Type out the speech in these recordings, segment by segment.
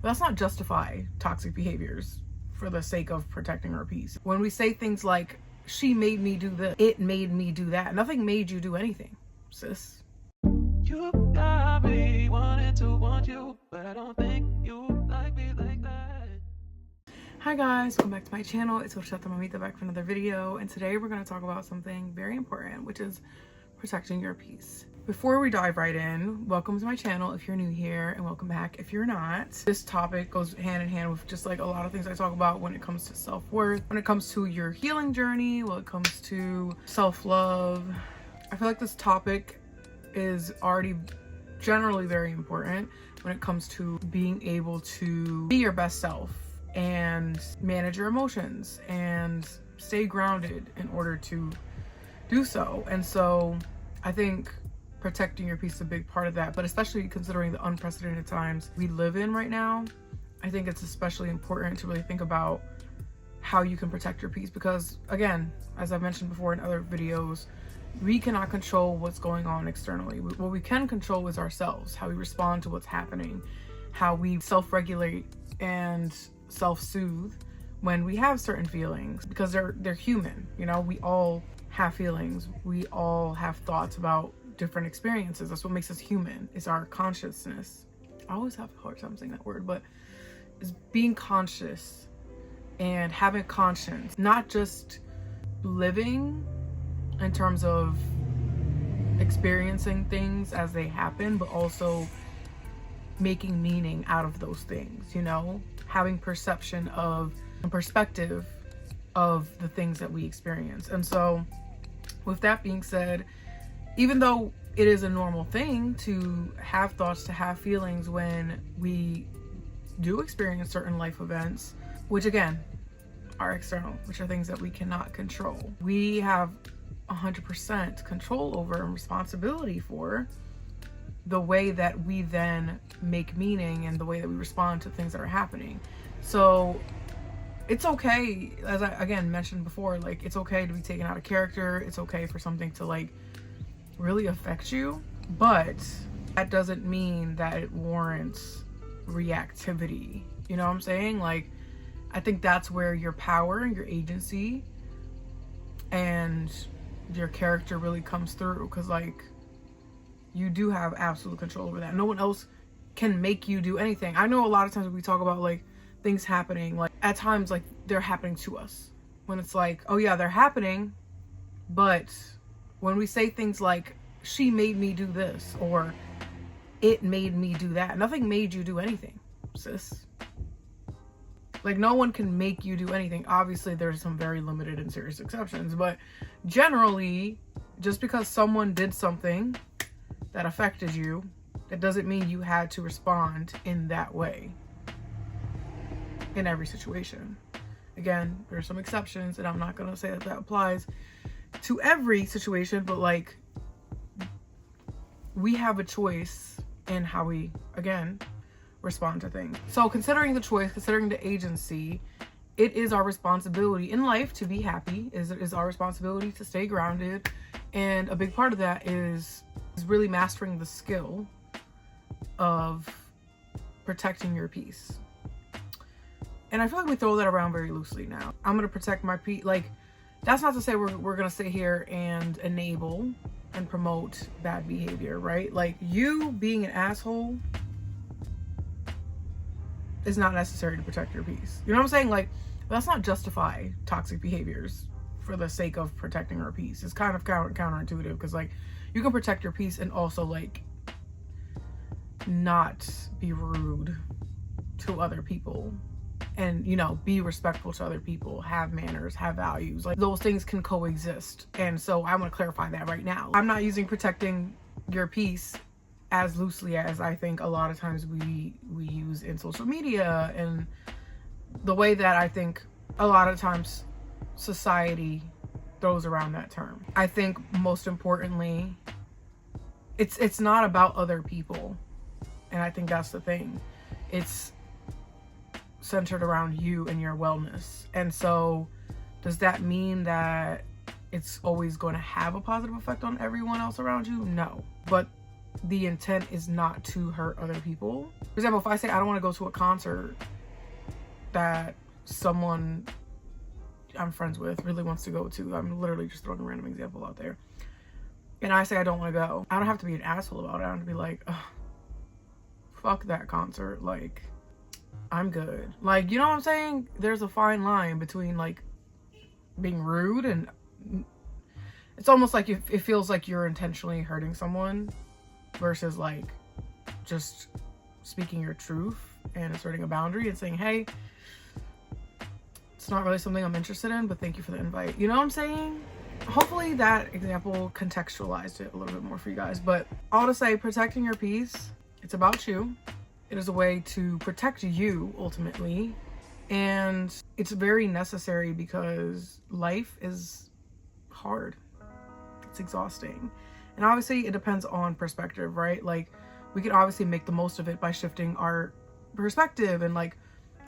But let's not justify toxic behaviors for the sake of protecting our peace. When we say things like, she made me do this, it made me do that, nothing made you do anything, sis. You got me wanting to want you, but I don't think you like me like that. Hi guys, welcome back to my channel. It's Chit back for another video, and today we're going to talk about something very important, which is protecting your peace. Before we dive right in, welcome to my channel if you're new here, and welcome back if you're not. This topic goes hand in hand with just like a lot of things I talk about when it comes to self-worth, when it comes to your healing journey, when it comes to self-love. I feel like this topic is already generally very important when it comes to being able to be your best self and manage your emotions and stay grounded in order to do so. And so I think protecting your peace is a big part of that, but especially considering the unprecedented times we live in right now, I think it's especially important to really think about how you can protect your peace, because again, as I've mentioned before in other videos, we cannot control what's going on externally. What we can control is ourselves, how we respond to what's happening, how we self-regulate and self-soothe when we have certain feelings, because they're human. You know, we all have feelings, we all have thoughts about different experiences. That's what makes us human, is our consciousness. I always have a hard time saying that word, but it's being conscious and having conscience, not just living in terms of experiencing things as they happen, but also making meaning out of those things, you know, having perception of and perspective of the things that we experience. And so with that being said, even though it is a normal thing to have thoughts, to have feelings when we do experience certain life events, which again are external, which are things that we cannot control, we have 100% control over and responsibility for the way that we then make meaning and the way that we respond to things that are happening. So it's okay, as I again mentioned before, like it's okay to be taken out of character. It's okay for something to like really affect you, but that doesn't mean that it warrants reactivity. You know what I'm saying? Like, I think that's where your power and your agency and your character really comes through, because like you do have absolute control over that. No one else can make you do anything. I know a lot of times when we talk about like things happening, like at times like they're happening to us, when it's like, oh yeah, they're happening, but when we say things like, she made me do this, or it made me do that, nothing made you do anything, sis. Like, no one can make you do anything. Obviously, there's some very limited and serious exceptions, but generally, just because someone did something that affected you, that doesn't mean you had to respond in that way in every situation. Again, there are some exceptions, and I'm not going to say that that applies to every situation, but like, we have a choice in how we, again, respond to things. So considering the choice, considering the agency, it is our responsibility in life to be happy. It is our responsibility to stay grounded, and a big part of that is really mastering the skill of protecting your peace. And I feel like we throw that around very loosely now. I'm going to protect my peace. Like, that's not to say we're going to sit here and enable and promote bad behavior, right? Like, you being an asshole is not necessary to protect your peace. You know what I'm saying? Like, let's not justify toxic behaviors for the sake of protecting our peace. It's kind of counterintuitive, because like, you can protect your peace and also like not be rude to other people, and, you know, be respectful to other people, have manners, have values. Like, those things can coexist. And so I want to clarify that right now. I'm not using protecting your peace as loosely as I think a lot of times we use in social media, and the way that I think a lot of times society throws around that term. I think most importantly, it's not about other people. And I think that's the thing. It's centered around you and your wellness. And so does that mean that it's always going to have a positive effect on everyone else around you? No. But the intent is not to hurt other people. For example, if I say I don't want to go to a concert that someone I'm friends with really wants to go to, I'm literally just throwing a random example out there, and I say I don't want to go, I don't have to be an asshole about it. I don't have to be like, ugh, fuck that concert, like, I'm good. Like, you know what I'm saying? There's a fine line between like being rude and it's almost like it feels like you're intentionally hurting someone versus like just speaking your truth and asserting a boundary and saying, hey, it's not really something I'm interested in, but thank you for the invite. You know what I'm saying? Hopefully that example contextualized it a little bit more for you guys. But all to say, protecting your peace, it's about you. It is a way to protect you ultimately. And it's very necessary because life is hard. It's exhausting. And obviously it depends on perspective, right? Like we can obviously make the most of it by shifting our perspective and like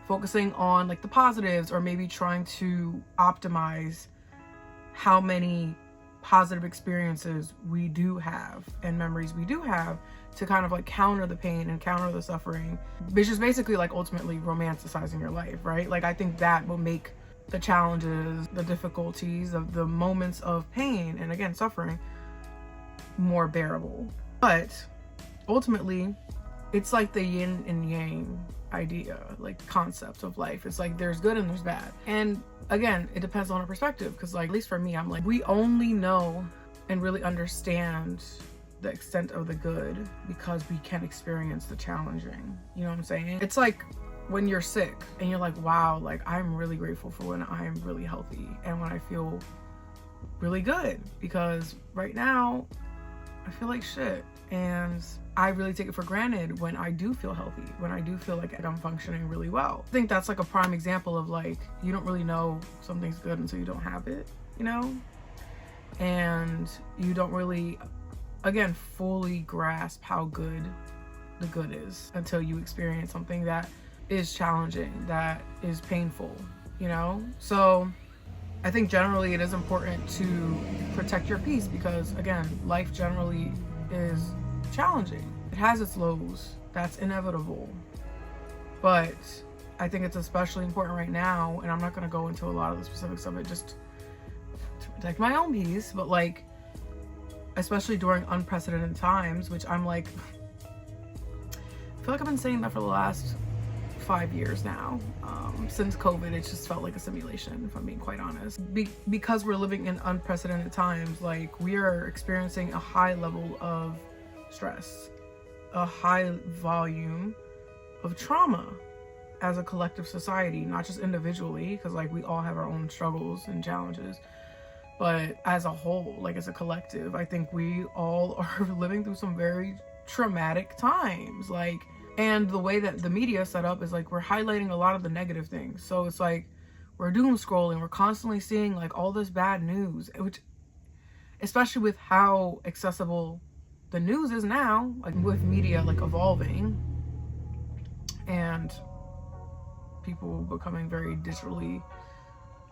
focusing on like the positives, or maybe trying to optimize how many positive experiences we do have and memories we do have to kind of like counter the pain and counter the suffering, which is basically like ultimately romanticizing your life, right? Like I think that will make the challenges, the difficulties of the moments of pain and again suffering more bearable. But ultimately it's like the yin and yang idea, like concept of life. It's like there's good and there's bad, and again it depends on our perspective, because like at least for me, I'm like, we only know and really understand the extent of the good because we can experience the challenging. You know what I'm saying? It's like when you're sick and you're like, wow, like I'm really grateful for when I'm really healthy and when I feel really good, because right now I feel like shit, and I really take it for granted when I do feel healthy, when I do feel like I'm functioning really well. I think that's like a prime example of like, you don't really know something's good until you don't have it, you know? And you don't really, again, fully grasp how good the good is until you experience something that is challenging, that is painful, you know? So I think generally it is important to protect your peace because, again, life generally is challenging. It has its lows. That's inevitable. But I think it's especially important right now, and I'm not going to go into a lot of the specifics of it just to protect my own peace, but like, especially during unprecedented times, which I'm like, I feel like I've been saying that for the last 5 years now. Since COVID, it just felt like a simulation, if I'm being quite honest. Because we're living in unprecedented times, like we are experiencing a high level of stress, a high volume of trauma as a collective society, not just individually, because like we all have our own struggles and challenges, but as a whole, like as a collective, I think we all are living through some very traumatic times. Like, and the way that the media is set up is like we're highlighting a lot of the negative things. So it's like we're doom scrolling, we're constantly seeing like all this bad news, which, especially with how accessible the news is now, like with media like evolving and people becoming very digitally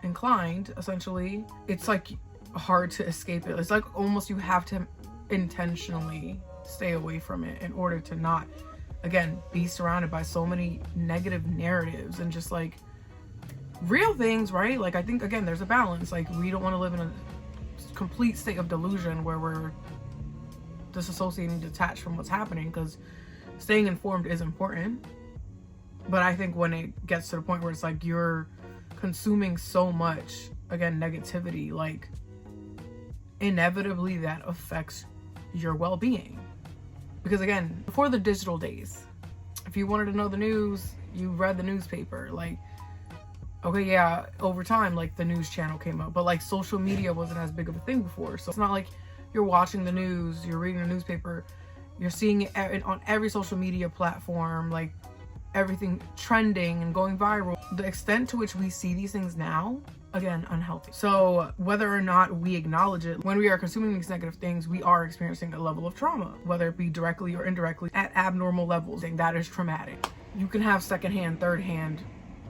inclined, essentially, it's like hard to escape it. It's like almost you have to intentionally stay away from it in order to not, again, be surrounded by so many negative narratives and just like real things, right? Like I think, again, there's a balance. Like we don't want to live in a complete state of delusion where we're disassociating, detached from what's happening, because staying informed is important. But I think when it gets to the point where it's like you're consuming so much, again, negativity, like inevitably that affects your well-being. Because again, before the digital days, if you wanted to know the news, you read the newspaper. Like, okay, yeah, over time, like the news channel came up, but like social media wasn't as big of a thing before. So it's not like you're watching the news, you're reading the newspaper, you're seeing it on every social media platform, like everything trending and going viral. The extent to which we see these things now, again, unhealthy. So whether or not we acknowledge it, when we are consuming these negative things, we are experiencing a level of trauma, whether it be directly or indirectly at abnormal levels, and that is traumatic. You can have secondhand, third-hand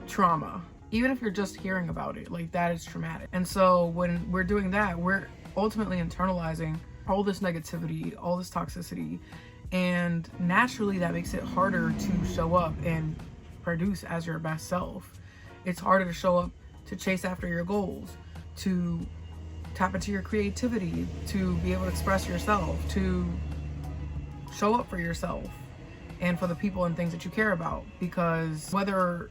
trauma, even if you're just hearing about it, like that is traumatic. And so when we're doing that, we're ultimately internalizing all this negativity, all this toxicity, And naturally that makes it harder to show up and produce as your best self. It's harder to show up to chase after your goals, to tap into your creativity, to be able to express yourself, to show up for yourself and for the people and things that you care about. Because whether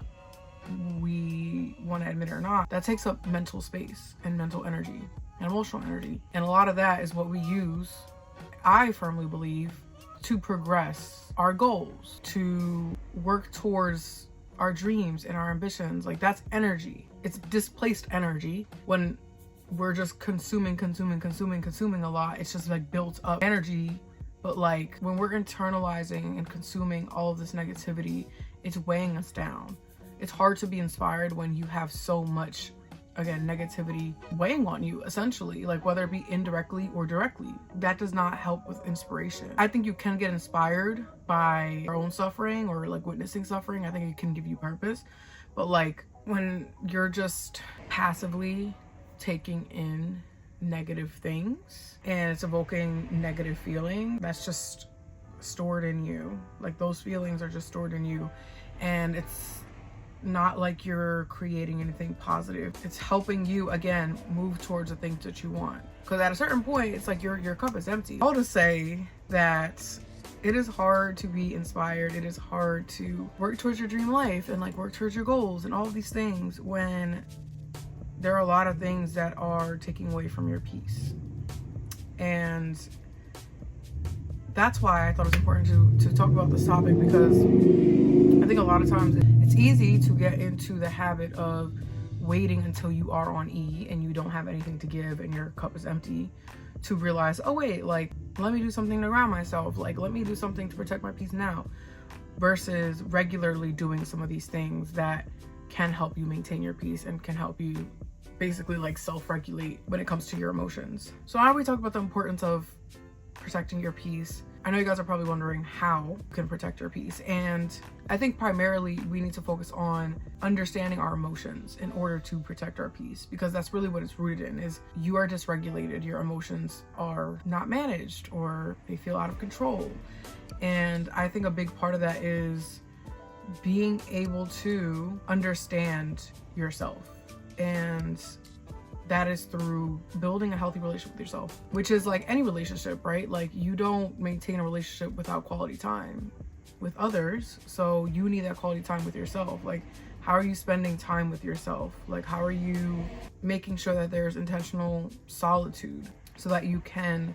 we want to admit it or not, that takes up mental space and mental energy and emotional energy. And a lot of that is what we use, I firmly believe, to progress our goals, to work towards our dreams and our ambitions. Like, that's energy. It's displaced energy. When we're just consuming a lot, it's just like built up energy. But like when we're internalizing and consuming all of this negativity, it's weighing us down. It's hard to be inspired when you have so much, again, negativity weighing on you, essentially, like whether it be indirectly or directly. That does not help with inspiration. I think you can get inspired by your own suffering or like witnessing suffering. I think it can give you purpose. But like when you're just passively taking in negative things and it's evoking negative feeling, that's just stored in you. Like those feelings are just stored in you, and it's not like you're creating anything positive. It's helping you, again, move towards the things that you want. Because at a certain point, it's like your cup is empty. I'll just say that it is hard to be inspired. It is hard to work towards your dream life and like work towards your goals and all of these things when there are a lot of things that are taking away from your peace. And that's why I thought it was important to talk about this topic, because I think a lot of times it's easy to get into the habit of waiting until you are on E and you don't have anything to give and your cup is empty to realize, oh wait, like let me do something to ground myself, like let me do something to protect my peace now, versus regularly doing some of these things that can help you maintain your peace and can help you basically like self-regulate when it comes to your emotions. So now we talk about the importance of protecting your peace. I know you guys are probably wondering how you can protect your peace, and I think primarily we need to focus on understanding our emotions in order to protect our peace, because that's really what it's rooted in. Is you are dysregulated, your emotions are not managed, or they feel out of control. And I think a big part of that is being able to understand yourself, and that is through building a healthy relationship with yourself, which is like any relationship, right? Like you don't maintain a relationship without quality time with others. So you need that quality time with yourself. Like, how are you spending time with yourself? Like, how are you making sure that there's intentional solitude so that you can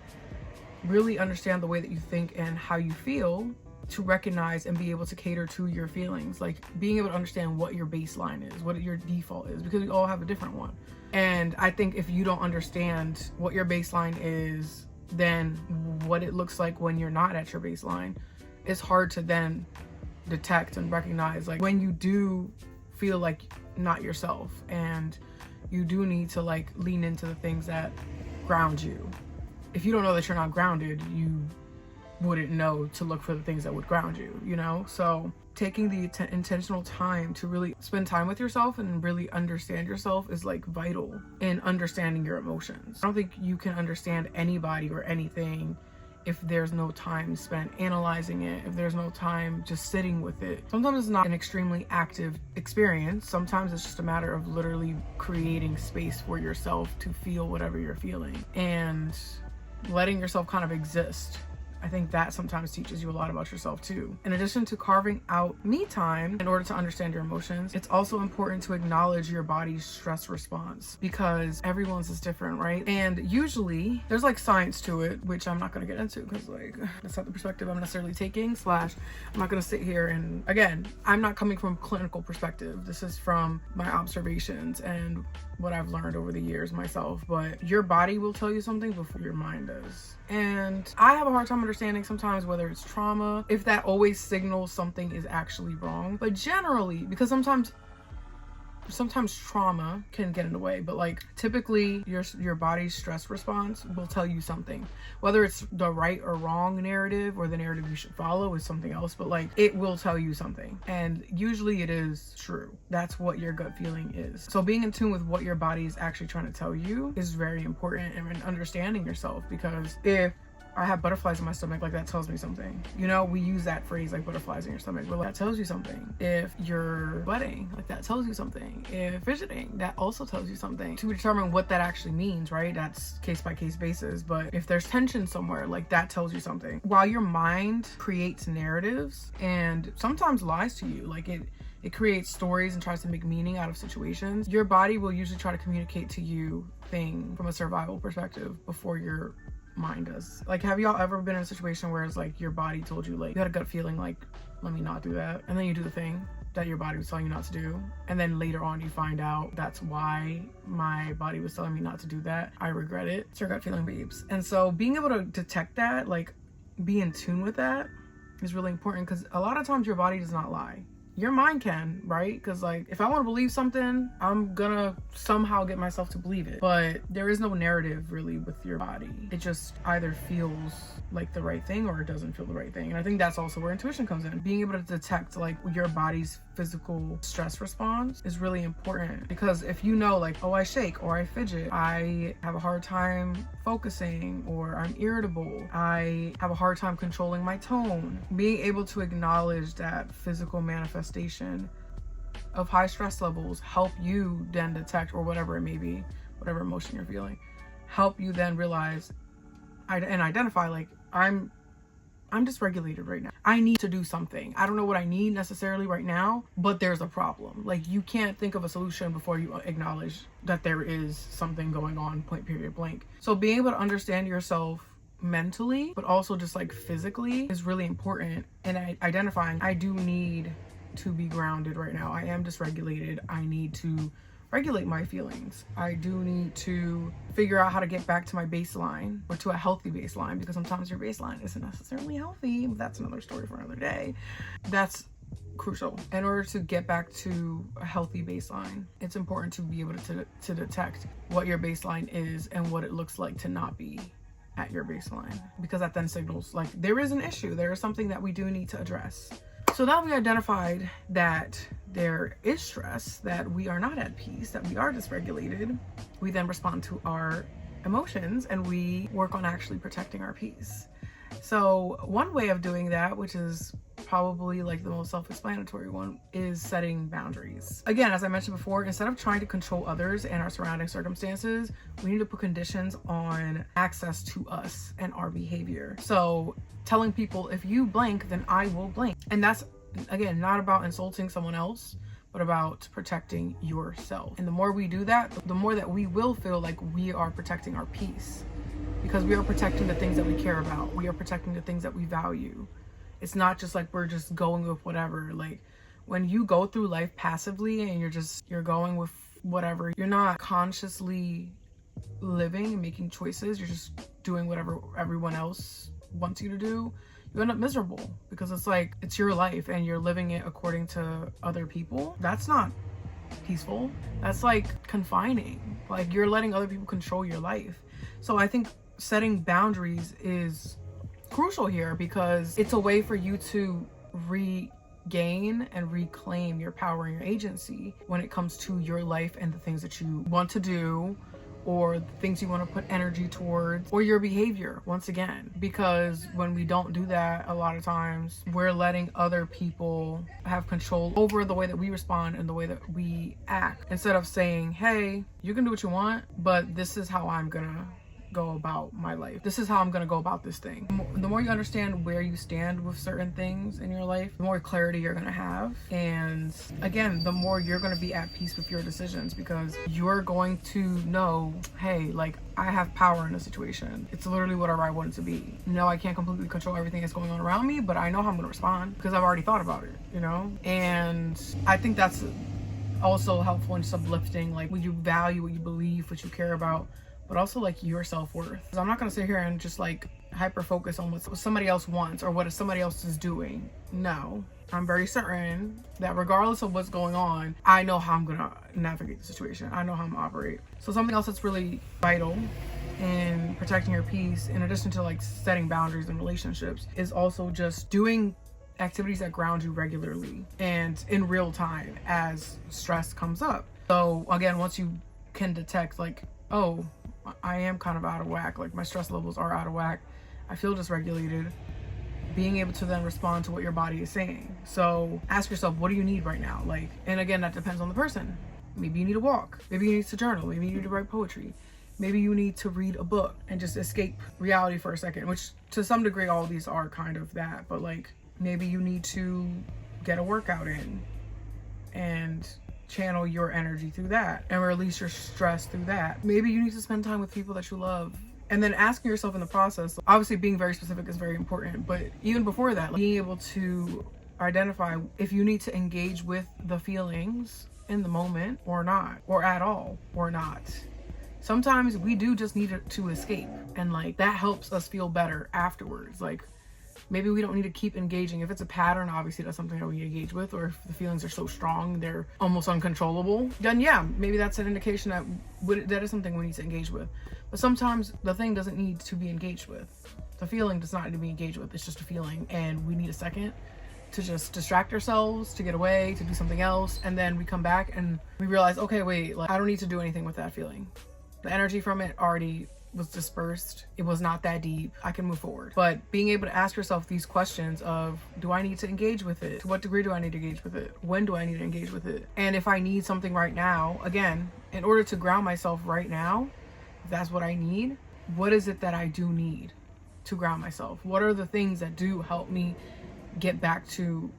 really understand the way that you think and how you feel, to recognize and be able to cater to your feelings, like being able to understand what your baseline is, what your default is, because we all have a different one. And I think if you don't understand what your baseline is, then what it looks like when you're not at your baseline, it's hard to then detect and recognize like when you do feel like not yourself, and you do need to like lean into the things that ground you. If you don't know that you're not grounded, you wouldn't know to look for the things that would ground you, you know? So taking the intentional time to really spend time with yourself and really understand yourself is like vital in understanding your emotions. I don't think you can understand anybody or anything if there's no time spent analyzing it, if there's no time just sitting with it. Sometimes it's not an extremely active experience. Sometimes it's just a matter of literally creating space for yourself to feel whatever you're feeling and letting yourself kind of exist. I think that sometimes teaches you a lot about yourself too. In addition to carving out me time in order to understand your emotions, it's also important to acknowledge your body's stress response, because everyone's is different, right? And usually there's like science to it, which I'm not going to get into because like that's not the perspective I'm necessarily taking, slash I'm not going to sit here and, again, I'm not coming from a clinical perspective. This is from my observations and what I've learned over the years myself. But your body will tell you something before your mind does. And I have a hard time understanding sometimes whether it's trauma, if that always signals something is actually wrong. But generally, because sometimes trauma can get in the way, but like typically your body's stress response will tell you something. Whether it's the right or wrong narrative or the narrative you should follow is something else, but like it will tell you something, and usually it is true. That's what your gut feeling is. So being in tune with what your body is actually trying to tell you is very important, and understanding yourself, because if I have butterflies in my stomach, like that tells me something. You know, we use that phrase like butterflies in your stomach, but like, that tells you something. If you're sweating, like that tells you something. If fidgeting, that also tells you something. To determine what that actually means, right? That's case by case basis. But if there's tension somewhere, like that tells you something. While your mind creates narratives and sometimes lies to you, like it creates stories and tries to make meaning out of situations, your body will usually try to communicate to you thing from a survival perspective before your mind does. Like, have y'all ever been in a situation where it's like your body told you, like, you had a gut feeling like, let me not do that, and then you do the thing that your body was telling you not to do, and then later on you find out that's why my body was telling me not to do that, I regret it. It's your gut feeling, babes. And so being able to detect that, like be in tune with that, is really important, because a lot of times your body does not lie. Your mind can, right? Because like, if I want to believe something, I'm gonna somehow get myself to believe it. But there is no narrative really with your body. It just either feels like the right thing or it doesn't feel the right thing. And I think that's also where intuition comes in. Being able to detect like your body's physical stress response is really important, because if you know like, oh, I shake or I fidget, I have a hard time focusing, or I'm irritable, I have a hard time controlling my tone, being able to acknowledge that physical manifestation of high stress levels help you then detect, or whatever it may be, whatever emotion you're feeling, help you then realize and identify like, I'm dysregulated right now. I need to do something. I don't know what I need necessarily right now, but there's a problem. Like, you can't think of a solution before you acknowledge that there is something going on, point, period, blank. So being able to understand yourself mentally, but also just like physically, is really important. And identifying, I do need to be grounded right now. I am dysregulated. I need to regulate my feelings. I do need to figure out how to get back to my baseline, or to a healthy baseline, because sometimes your baseline isn't necessarily healthy. That's another story for another day. That's crucial. In order to get back to a healthy baseline, it's important to be able to detect what your baseline is and what it looks like to not be at your baseline, because that then signals like there is an issue, there is something that we do need to address. So now we identified that there is stress, that we are not at peace, that we are dysregulated. We then respond to our emotions and we work on actually protecting our peace. So one way of doing that, which is probably like the most self-explanatory one, is setting boundaries. Again, as I mentioned before, instead of trying to control others and our surrounding circumstances, we need to put conditions on access to us and our behavior. So telling people, if you blank, then I will blank. And that's, again, not about insulting someone else, but about protecting yourself. And the more we do that, the more that we will feel like we are protecting our peace, because we are protecting the things that we care about. We are protecting the things that we value. It's not just like we're just going with whatever. Like, when you go through life passively and you're going with whatever, you're not consciously living and making choices. You're just doing whatever everyone else wants you to do. You end up miserable, because it's like, it's your life and you're living it according to other people. That's not peaceful. That's like confining. Like, you're letting other people control your life. So I think setting boundaries is crucial here, because it's a way for you to regain and reclaim your power and your agency when it comes to your life and the things that you want to do, or the things you want to put energy towards, or your behavior, once again. Because when we don't do that, a lot of times we're letting other people have control over the way that we respond and the way that we act, instead of saying, hey, you can do what you want, but this is how I'm gonna go about my life. This is how I'm gonna go about this thing. The more you understand where you stand with certain things in your life, the more clarity you're gonna have. And again, the more you're gonna be at peace with your decisions, because you're going to know, hey, like, I have power in a situation. It's literally whatever I want it to be. No, I can't completely control everything that's going on around me, but I know how I'm gonna respond because I've already thought about it, you know? And I think that's also helpful and uplifting, like, when you value what you believe, what you care about, but also like your self-worth. I'm not gonna sit here and just like hyper focus on what somebody else wants or what somebody else is doing. No, I'm very certain that regardless of what's going on, I know how I'm gonna navigate the situation. I know how I'm gonna operate. So something else that's really vital in protecting your peace, in addition to like setting boundaries in relationships, is also just doing activities that ground you regularly and in real time as stress comes up. So again, once you can detect like, oh, I am kind of out of whack, like my stress levels are out of whack, I feel dysregulated. Being able to then respond to what your body is saying. So ask yourself, what do you need right now? Like, and again, that depends on the person. Maybe you need to walk. Maybe you need to journal. Maybe you need to write poetry. Maybe you need to read a book and just escape reality for a second, which to some degree, all these are kind of that. But like, maybe you need to get a workout in and channel your energy through that and release your stress through that. Maybe you need to spend time with people that you love. And then asking yourself in the process, obviously being very specific is very important, but even before that, like being able to identify if you need to engage with the feelings in the moment or not, or at all, or not. Sometimes we do just need to escape, and like that helps us feel better afterwards. Like maybe we don't need to keep engaging. If it's a pattern, obviously that's something that we engage with, or if the feelings are so strong, they're almost uncontrollable, then yeah, maybe that's an indication that that is something we need to engage with. But sometimes the thing doesn't need to be engaged with. The feeling does not need to be engaged with. It's just a feeling, and we need a second to just distract ourselves, to get away, to do something else, and then we come back and we realize, okay, wait, like I don't need to do anything with that feeling. The energy from it already was dispersed. It was not that deep. I can move forward. But being able to ask yourself these questions of, do I need to engage with it? To what degree do I need to engage with it? When do I need to engage with it? And if I need something right now, again, in order to ground myself right now, if that's what I need, what is it that I do need to ground myself? What are the things that do help me get back to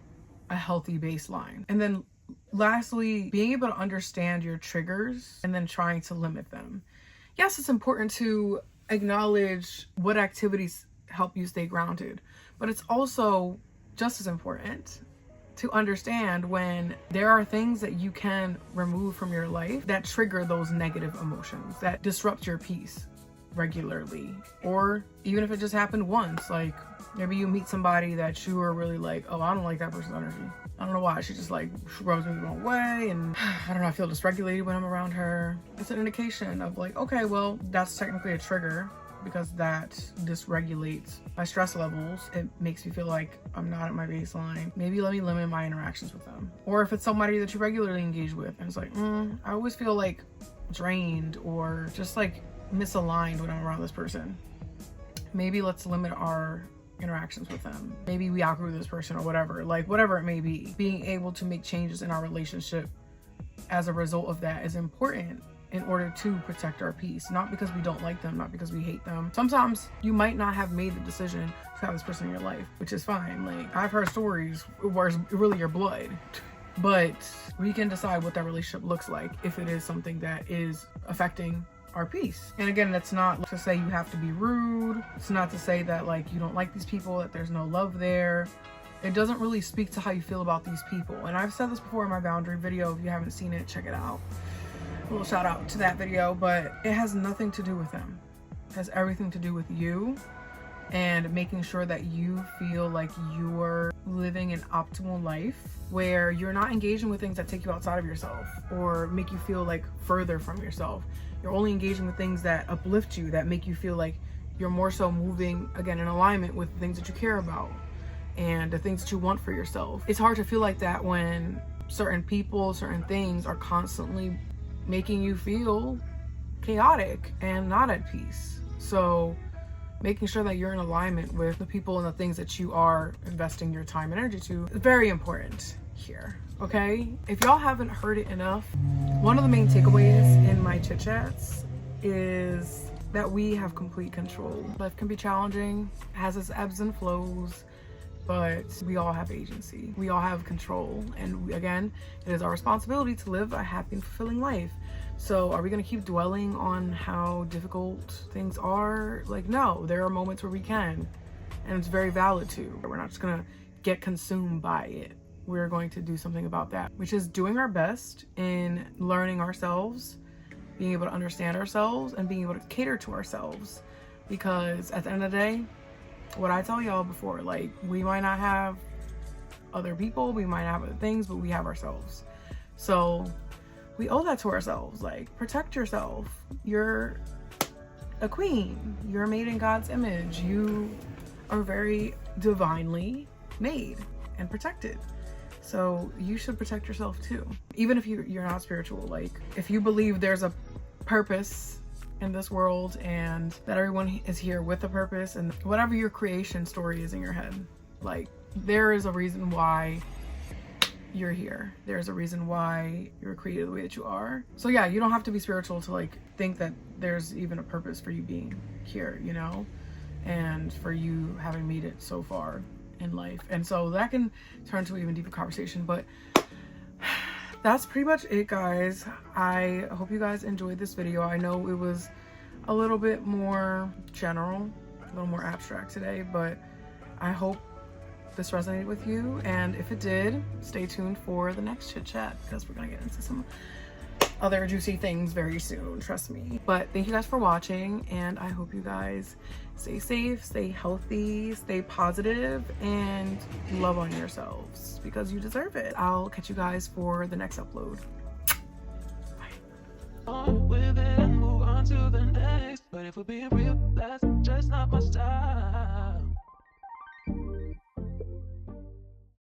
a healthy baseline? And then lastly, being able to understand your triggers and then trying to limit them. Yes, it's important to acknowledge what activities help you stay grounded, but it's also just as important to understand when there are things that you can remove from your life that trigger those negative emotions, that disrupt your peace regularly. Or even if it just happened once, like maybe you meet somebody that you are really like, oh, I don't like that person's energy. I don't know why. She just like rubs me the wrong way, and I don't know, I feel dysregulated when I'm around her. It's an indication of like, okay, well, that's technically a trigger because that dysregulates my stress levels. It makes me feel like I'm not at my baseline. Maybe let me limit my interactions with them. Or if it's somebody that you regularly engage with and it's like, I always feel like drained or just like misaligned when I'm around this person. Maybe let's limit our interactions with them. Maybe we outgrew this person or whatever, like whatever it may be. Being able to make changes in our relationship as a result of that is important in order to protect our peace. Not because we don't like them, not because we hate them. Sometimes you might not have made the decision to have this person in your life, which is fine. Like I've heard stories where it's really your blood, but we can decide what that relationship looks like if it is something that is affecting our peace. And again, that's not to say you have to be rude. It's not to say that like you don't like these people, that there's no love there. It doesn't really speak to how you feel about these people. And I've said this before in my boundary video. If you haven't seen it, check it out. A little shout out to that video, but it has nothing to do with them. It has everything to do with you and making sure that you feel like you're living an optimal life where you're not engaging with things that take you outside of yourself or make you feel like further from yourself. You're only engaging with things that uplift you, that make you feel like you're more so moving, again, in alignment with the things that you care about and the things that you want for yourself. It's hard to feel like that when certain people, certain things are constantly making you feel chaotic and not at peace. So making sure that you're in alignment with the people and the things that you are investing your time and energy to is very important here. Okay, if y'all haven't heard it enough, one of the main takeaways in my chit chats is that we have complete control. Life can be challenging, has its ebbs and flows, but we all have agency. We all have control. And again, it is our responsibility to live a happy and fulfilling life. So are we gonna keep dwelling on how difficult things are? Like, no, there are moments where we can, and it's very valid too. We're not just gonna get consumed by it. We're going to do something about that, which is doing our best in learning ourselves, being able to understand ourselves, and being able to cater to ourselves. Because at the end of the day, what I tell y'all before, like, we might not have other people, we might have other things, but we have ourselves. So we owe that to ourselves. Like, protect yourself. You're a queen. You're made in God's image. You are very divinely made and protected. So you should protect yourself too. Even if you're not spiritual, like if you believe there's a purpose in this world, and that everyone is here with a purpose. And whatever your creation story is in your head, like, there is a reason why you're here. There's a reason why you're created the way that you are. So yeah, you don't have to be spiritual to like think that there's even a purpose for you being here, you know, and for you having made it so far in life. And so that can turn to an even deeper conversation, but that's pretty much it, guys. I hope you guys enjoyed this video. I know it was a little bit more general, a little more abstract today, but I hope this resonated with you. And if it did, stay tuned for the next chit chat, because we're gonna get into some other juicy things very soon, trust me. But thank you guys for watching, and I hope you guys stay safe, stay healthy, stay positive, and love on yourselves, because you deserve it. I'll catch you guys for the next upload. On with it and move on to the next. But if we're being real, that's just not my style.